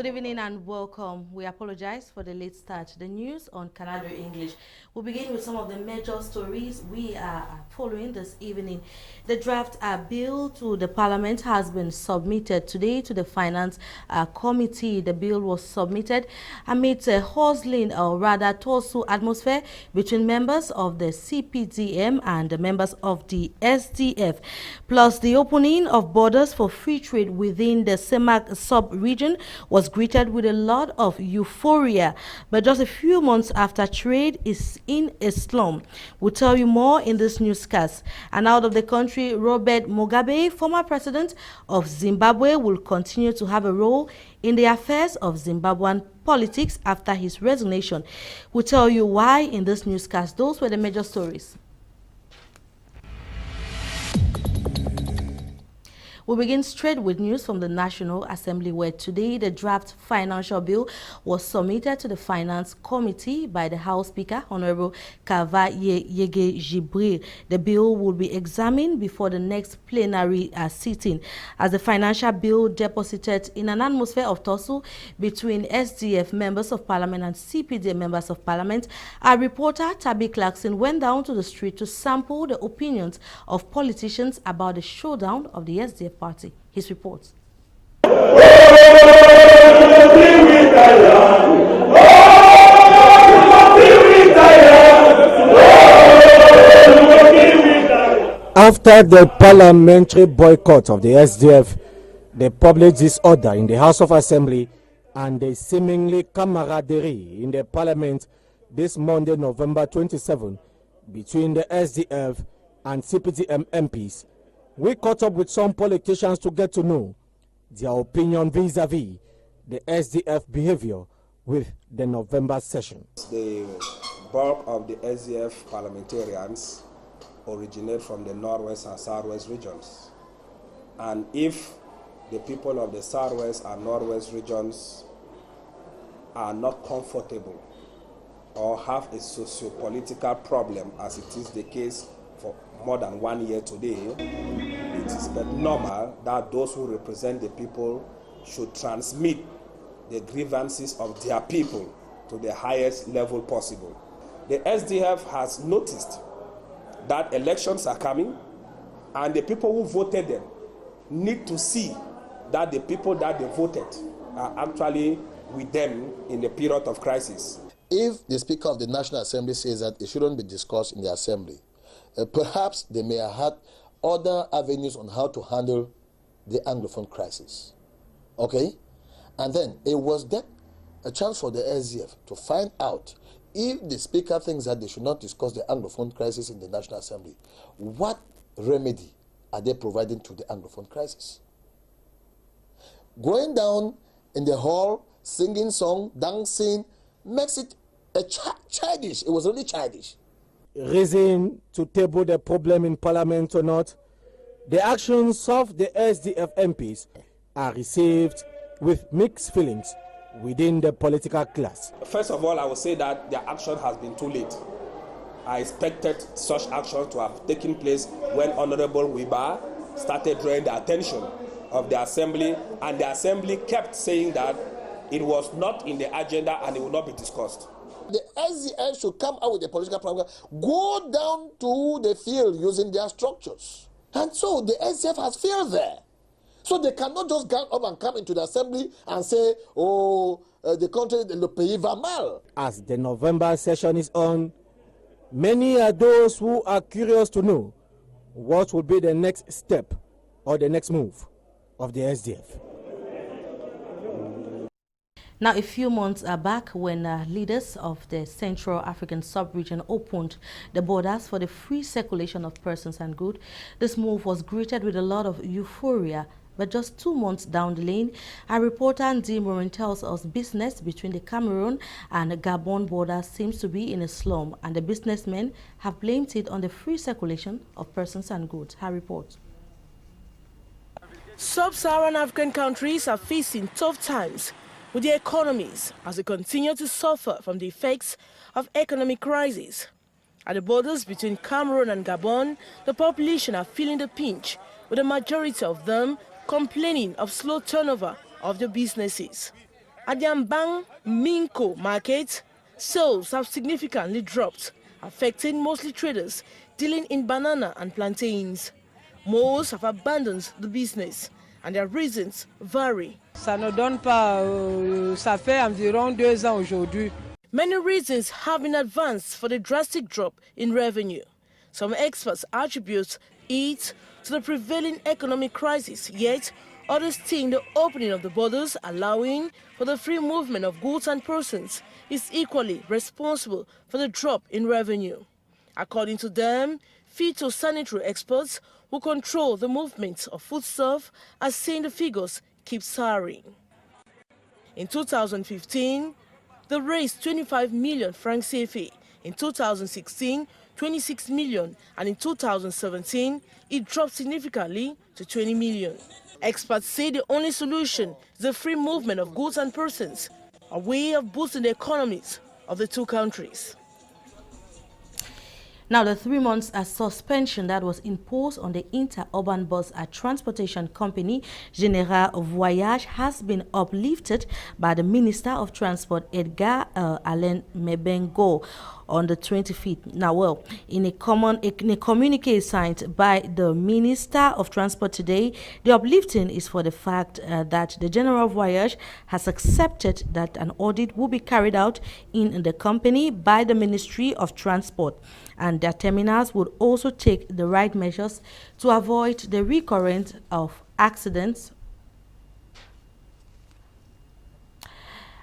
Good evening and welcome. We apologize for the late start. The news on Canada English. We'll begin with some of the major stories we are following this evening. The draft bill to the Parliament has been submitted today to the Finance Committee. The bill was submitted amidst a hustling, or rather tussle atmosphere between members of the CPDM and the members of the SDF, plus the opening of borders for free trade within the CEMAC sub-region was greeted with a lot of euphoria, but just a few months after, trade is in a slump. We'll tell you more in this newscast. And out of the country, Robert Mugabe, former president of Zimbabwe, will continue to have a role in the affairs of Zimbabwean politics after his resignation. We'll tell you why in this newscast. Those were the major stories. We begin straight with news from the National Assembly, where today the draft financial bill was submitted to the Finance Committee by the House Speaker, Honorable Kava Yege Jibril. The bill will be examined before the next plenary sitting, as the financial bill deposited in an atmosphere of tussle between SDF members of Parliament and CPD members of Parliament. Our reporter, Tabby Clarkson, went down to the street to sample the opinions of politicians about the showdown of the SDF party. His reports. After the parliamentary boycott of the SDF, the public disorder in the House of Assembly, and the seemingly camaraderie in the parliament this Monday, November 27, between the SDF and CPDM MPs, we caught up with some politicians to get to know their opinion vis-a-vis the SDF behavior with the November session. The bulk of the SDF parliamentarians originate from the Northwest and Southwest regions. And if the people of the Southwest and Northwest regions are not comfortable or have a socio-political problem, as it is the case for more than 1 year today, it is but normal that those who represent the people should transmit the grievances of their people to the highest level possible. The SDF has noticed that elections are coming, and the people who voted them need to see that the people that they voted are actually with them in the period of crisis. If the Speaker of the National Assembly says that it shouldn't be discussed in the Assembly, perhaps they may have had other avenues on how to handle the Anglophone crisis. Okay? And then it was then a chance for the SDF to find out if the Speaker thinks that they should not discuss the Anglophone crisis in the National Assembly, what remedy are they providing to the Anglophone crisis? Going down in the hall, singing song, dancing, makes it a childish. It was really childish. Reason to table the problem in Parliament or not, the actions of the SDF MPs are received with mixed feelings within the political class. First of all, I would say that their action has been too late. I expected such action to have taken place when Honorable Wiba started drawing the attention of the Assembly, and the Assembly kept saying that it was not in the agenda and it will not be discussed. The SDF should come out with a political program, go down to the field using their structures. And so the SDF has fear there. So they cannot just gang up and come into the Assembly and say, oh, the country, le pays va mal. As the November session is on, many are those who are curious to know what will be the next step or the next move of the SDF. Now, a few months back, when leaders of the Central African sub-region opened the borders for the free circulation of persons and goods, this move was greeted with a lot of euphoria. But just 2 months down the lane, our reporter Ndi Morin tells us business between the Cameroon and the Gabon border seems to be in a slump, and the businessmen have blamed it on the free circulation of persons and goods. Her report. Sub-Saharan African countries are facing tough times with their economies as they continue to suffer from the effects of economic crisis. At the borders between Cameroon and Gabon, the population are feeling the pinch, with the majority of them complaining of slow turnover of their businesses. At the Ambang Minko market, sales have significantly dropped, affecting mostly traders dealing in banana and plantains. Most have abandoned the business, and their reasons vary. Ça ne donne pas, ça fait environ 2 ans aujourd'hui. Many reasons have been advanced for the drastic drop in revenue. Some experts attribute it to the prevailing economic crisis, yet others think the opening of the borders, allowing for the free movement of goods and persons, is equally responsible for the drop in revenue. According to them, phytosanitary experts who control the movement of foodstuff are saying the figures keep soaring. In 2015, they raised 25 million francs CFA. In 2016, 26 million, and in 2017, it dropped significantly to 20 million. Experts say the only solution is the free movement of goods and persons, a way of boosting the economies of the two countries. Now, the 3 months suspension that was imposed on the Interurban Bus Transportation Company, General Voyage, has been uplifted by the Minister of Transport, Edgar Alain Mebengo, on the 25th. Now, well, in a communique signed by the Minister of Transport today, the uplifting is for the fact that the General Voyage has accepted that an audit will be carried out in the company by the Ministry of Transport, and their terminals would also take the right measures to avoid the recurrence of accidents.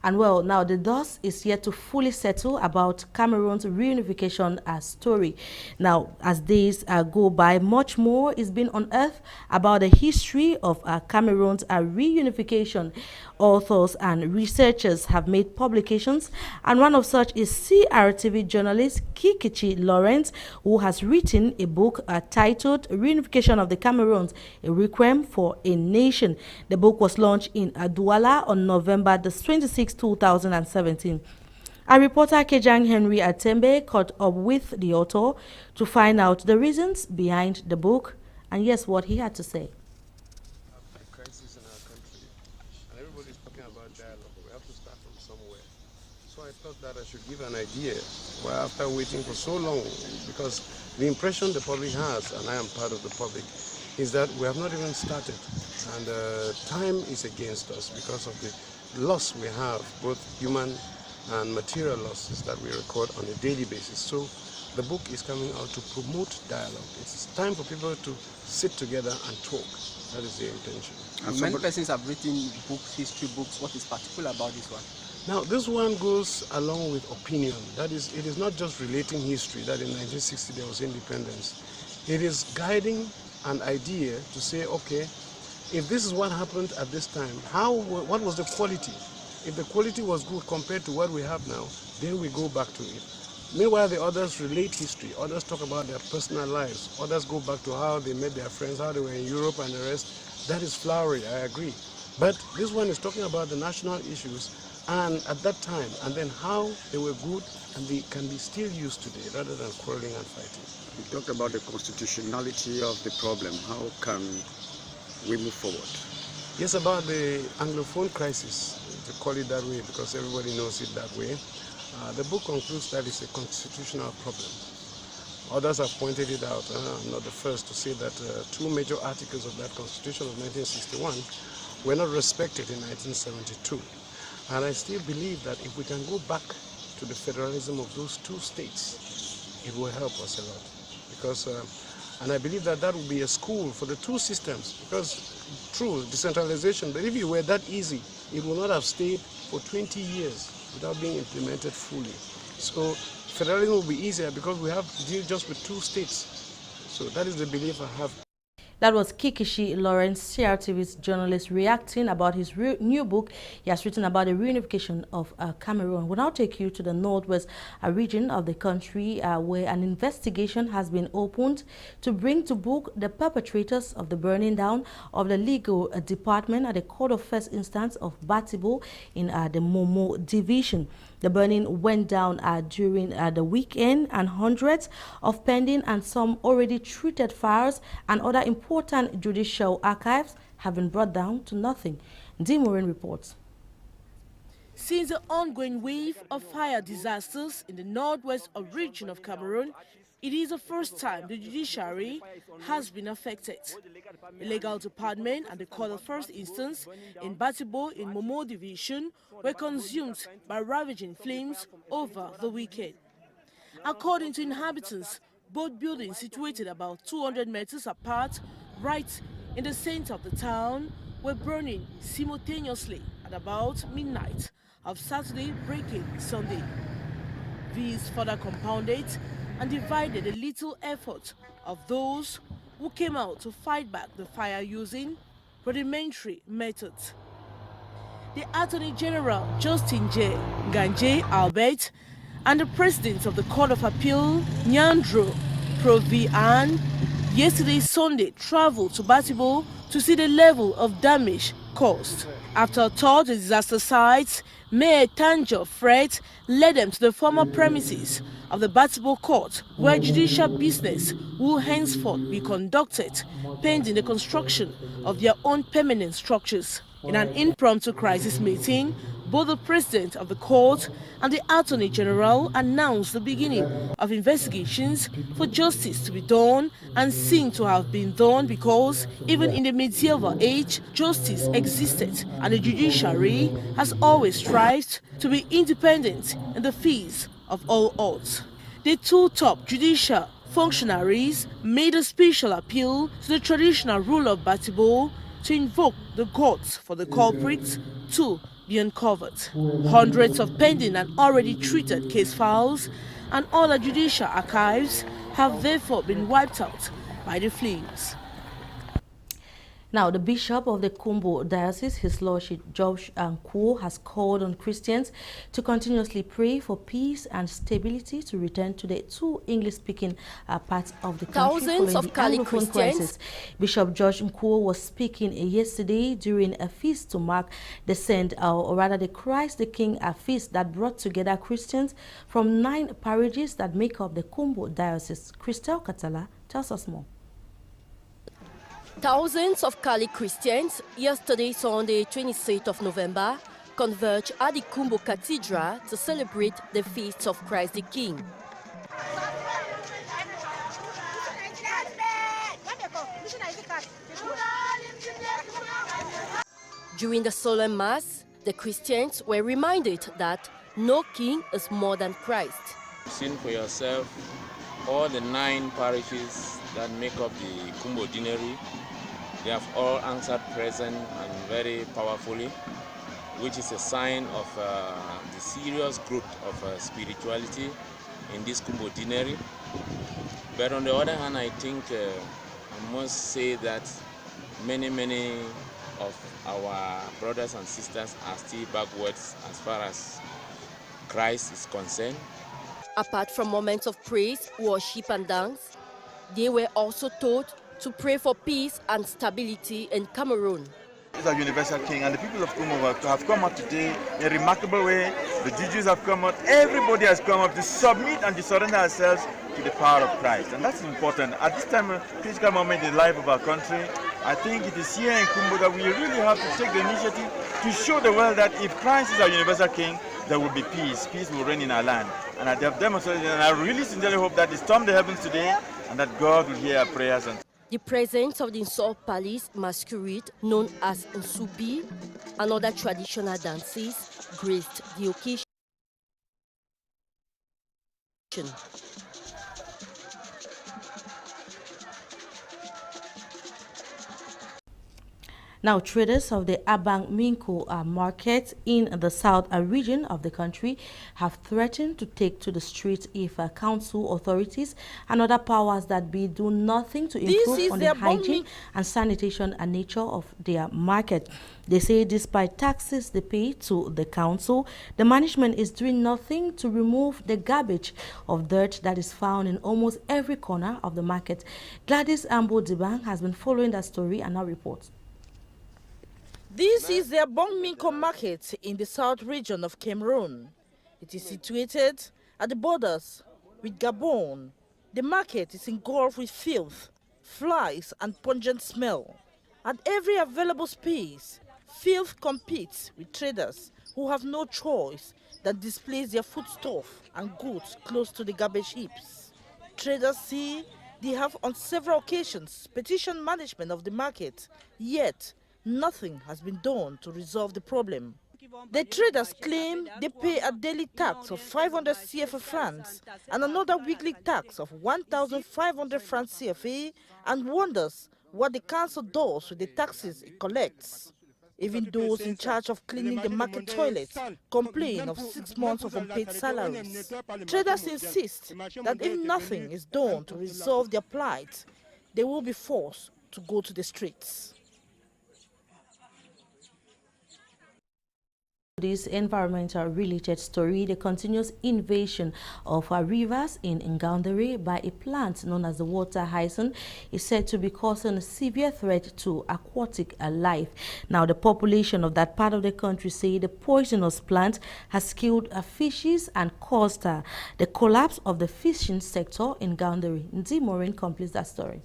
And well, now the dust is yet to fully settle about Cameroon's reunification story. Now, as days go by, much more is being unearthed about the history of Cameroon's reunification. Authors and researchers have made publications, and one of such is CRTV journalist Kikichi Lawrence, who has written a book titled Reunification of the Cameroons, a Requiem for a Nation. The book was launched in Douala on November the 26th, 2017. Our reporter Kejang Henry Atembe caught up with the author to find out the reasons behind the book, and yes, what he had to say. A crisis in our country, and everybody's talking about dialogue. We have to start from somewhere. So I thought that I should give an idea. Well, after waiting for so long, because the impression the public has, and I am part of the public, is that we have not even started, and time is against us because of the loss we have, both human and material losses that we record on a daily basis. So the book is coming out to promote dialogue. It's time for people to sit together and talk. That is the intention. And many persons have written books, history books. What is particular about this one? Now, this one goes along with opinion. That is, it is not just relating history, that in 1960 there was independence. It is guiding an idea to say, okay, if this is what happened at this time, what was the quality? If the quality was good compared to what we have now, then we go back to it. Meanwhile, the others relate history. Others talk about their personal lives. Others go back to how they met their friends, how they were in Europe and the rest. That is flowery, I agree. But this one is talking about the national issues and at that time, and then how they were good and they can be still used today rather than quarreling and fighting. You talked about the constitutionality of the problem. How can we move forward? Yes, about the Anglophone crisis, to call it that way because everybody knows it that way. The book concludes that it's a constitutional problem. Others have pointed it out. I'm not the first to say that two major articles of that Constitution of 1961 were not respected in 1972. And I still believe that if we can go back to the federalism of those two states, it will help us a lot. Because, and I believe that that will be a school for the two systems. Because true, decentralization, but if it were that easy, it would not have stayed for 20 years without being implemented fully. So federalism will be easier because we have to deal just with two states. So that is the belief I have. That was Kikichi Lawrence, CRTV's journalist, reacting about his new book. He has written about the reunification of Cameroon. We'll now take you to the northwest region of the country where an investigation has been opened to bring to book the perpetrators of the burning down of the legal department at the Court of First Instance of Batibo in the Momo Division. The burning went down during the weekend, and hundreds of pending and some already treated files and other important judicial archives have been brought down to nothing. Dimorin reports. Since the ongoing wave of fire disasters in the northwest region of Cameroon, it is the first time the judiciary has been affected. The legal department and the court of first instance in Batibo in Momo division were consumed by ravaging flames over the weekend. According to inhabitants, both buildings situated about 200 meters apart, right in the center of the town, were burning simultaneously at about midnight of Saturday breaking Sunday. These further compounded and divided the little effort of those who came out to fight back the fire using rudimentary methods. The Attorney General Justin J. Ganje Albert and the President of the Court of Appeal, Nyandro Provian, yesterday Sunday traveled to Batibo to see the level of damage caused. After a tour to disaster sites, Mayor Tanjo Fred led them to the former premises of the Batibo Court, where judicial business will henceforth be conducted, pending the construction of their own permanent structures. In an impromptu crisis meeting, both the President of the Court and the Attorney General announced the beginning of investigations for justice to be done and seen to have been done because even in the medieval age, justice existed and the judiciary has always strived to be independent in the face of all odds. The two top judicial functionaries made a special appeal to the traditional ruler of Batibo to invoke the courts for the culprits to be uncovered. Hundreds of pending and already treated case files and other judicial archives have therefore been wiped out by the flames. Now, the Bishop of the Kumbo Diocese, His Lordship George Nkuo, has called on Christians to continuously pray for peace and stability to return to the two English-speaking parts of the country Thousands of Kali Anglophone Christians. crisis. Bishop George Nkuo was speaking yesterday during a feast to mark the Saint, or rather the Christ the King, a feast that brought together Christians from 9 parishes that make up the Kumbo Diocese. Christel Katala tells us more. Thousands of Kali Christians, yesterday Sunday 26th of November, converged at the Kumbo Cathedral to celebrate the feast of Christ the King. During the solemn mass, the Christians were reminded that no king is more than Christ. Seen for yourself all the 9 parishes that make up the Kumbo Deanery. They have all answered present and very powerfully, which is a sign of the serious growth of spirituality in this Kumbo Deanery. But on the other hand, I think I must say that many of our brothers and sisters are still backwards as far as Christ is concerned. Apart from moments of praise, worship and dance, they were also taught to pray for peace and stability in Cameroon. He's a universal king, and the people of Kumbo have come out today in a remarkable way. The judges have come out, everybody has come up to submit and to surrender ourselves to the power of Christ. And that's important. At this time, a critical moment in the life of our country, I think it is here in Kumbo that we really have to take the initiative to show the world that if Christ is our universal king, there will be peace. Peace will reign in our land. And I have demonstrated, and I really sincerely hope that they storm the heavens today and that God will hear our prayers. The presence of the Nsor Palace masquerade, known as Nsubi, and other traditional dances graced the occasion. Now, traders of the Abang Minko market in the south region of the country have threatened to take to the streets if council authorities and other powers that be do nothing to improve on the hygiene and sanitation and nature of their market. They say despite taxes they pay to the council, the management is doing nothing to remove the garbage of dirt that is found in almost every corner of the market. Gladys Ambo Dibang has been following that story and now reports. This is the Abang Minko market in the south region of Cameroon. It is situated at the borders with Gabon. The market is engulfed with filth, flies and pungent smell. At every available space, filth competes with traders who have no choice than displace their foodstuff and goods close to the garbage heaps. Traders say they have on several occasions petitioned management of the market, yet nothing has been done to resolve the problem. The traders claim they pay a daily tax of 500 CFA francs and another weekly tax of 1,500 francs CFA and wonders what the council does with the taxes it collects. Even those in charge of cleaning the market toilets complain of 6 months of unpaid salaries. Traders insist that if nothing is done to resolve their plight, they will be forced to go to the streets. This environmental related story, the continuous invasion of our rivers in Ngaoundéré by a plant known as the water hyacinth is said to be causing a severe threat to aquatic life. Now, the population of that part of the country say the poisonous plant has killed fishes and caused the collapse of the fishing sector in Ngaoundéré. Ndi Morin completes that story.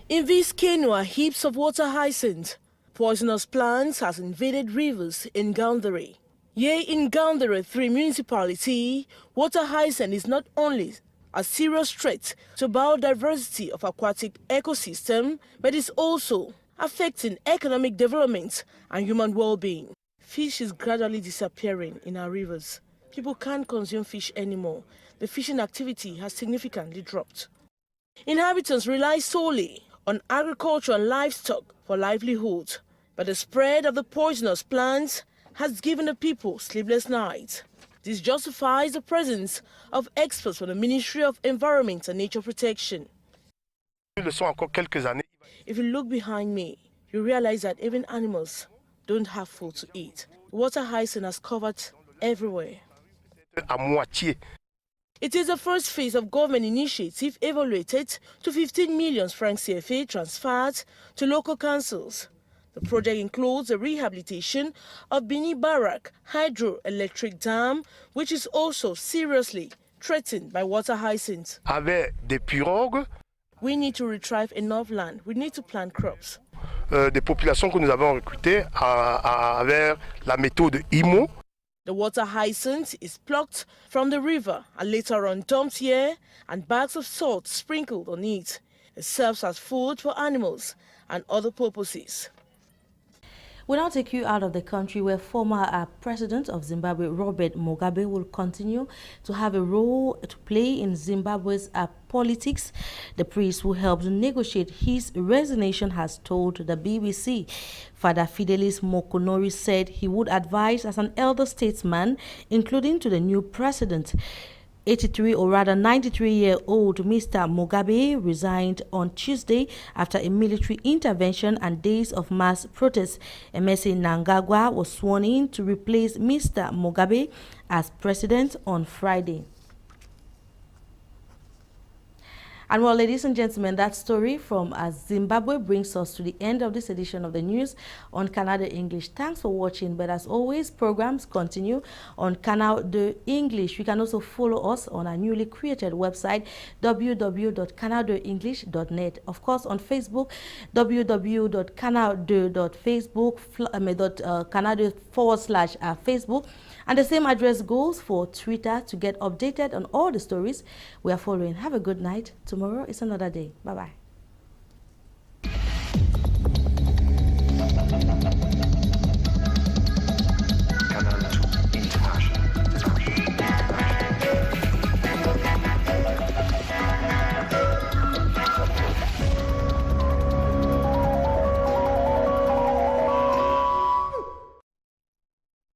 In these canoe are heaps of water hyacinth. Poisonous plants has invaded rivers in Ngaoundéré. Here in Ngaoundéré 3 municipality, water hyacinth is not only a serious threat to biodiversity of aquatic ecosystem, but is also affecting economic development and human well-being. Fish is gradually disappearing in our rivers. People can't consume fish anymore. The fishing activity has significantly dropped. Inhabitants rely solely on agriculture and livestock for livelihood, but the spread of the poisonous plants has given the people sleepless nights. This justifies the presence of experts from the Ministry of Environment and Nature Protection. If you look behind me, you realize that even animals don't have food to eat. Water hyacinth has covered everywhere. It is the first phase of government initiative evaluated to 15 million francs CFA transferred to local councils. The project includes the rehabilitation of Bini Barak hydroelectric dam, which is also seriously threatened by water hyacinth. We need to retrieve enough land. We need to plant crops. Des populations que nous avons recrutées avec la méthode IMO. The water hyacinth is plucked from the river and later on dumped here, and bags of salt sprinkled on it. It serves as food for animals and other purposes. We'll now take you out of the country, where former President of Zimbabwe, Robert Mugabe, will continue to have a role to play in Zimbabwe's politics. The priest who helped negotiate his resignation has told the BBC. Father Fidelis Mokonori said he would advise as an elder statesman, including to the new president. 83 or rather 93-year-old Mr. Mugabe resigned on Tuesday after a military intervention and days of mass protests. Emmerson Mnangagwa was sworn in to replace Mr. Mugabe as president on Friday. And well, ladies and gentlemen, that story from Zimbabwe brings us to the end of this edition of the news on Canal de English. Thanks for watching, but as always, programs continue on Canal de English. You can also follow us on our newly created website, www.canaldenglish.net. Of course, on Facebook, www.canalde.facebook, and the same address goes for Twitter to get updated on all the stories we are following. Have a good night. Tomorrow is another day. Bye-bye.